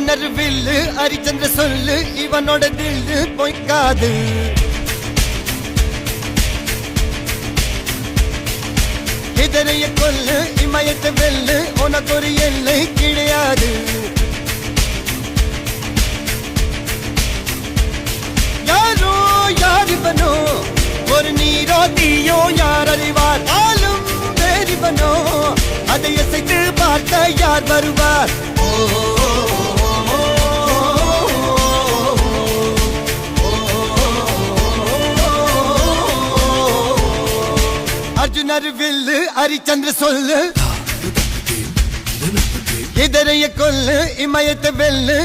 அர்ஜுனர் வில்லு ஹரிச்சந்திர சொல்லு இவனோட தில்லு பொய்க்காது. இதரைய கொல்லு இமயத்தை வெல்லு உனக்கு ஒரு எல்லை கிடையாது. யாரோ யார் இவனோ ஒரு நீரோ தீயோ யார் அறிவார். ஆளும் வேறிவனோ அதை அசைத்து பார்த்த யார் வருவார். அர்ஜுனர் வில்லு ஹரிச்சந்திர சொல்லு இதரைய கொல்லு இமயத்தை வெல்லு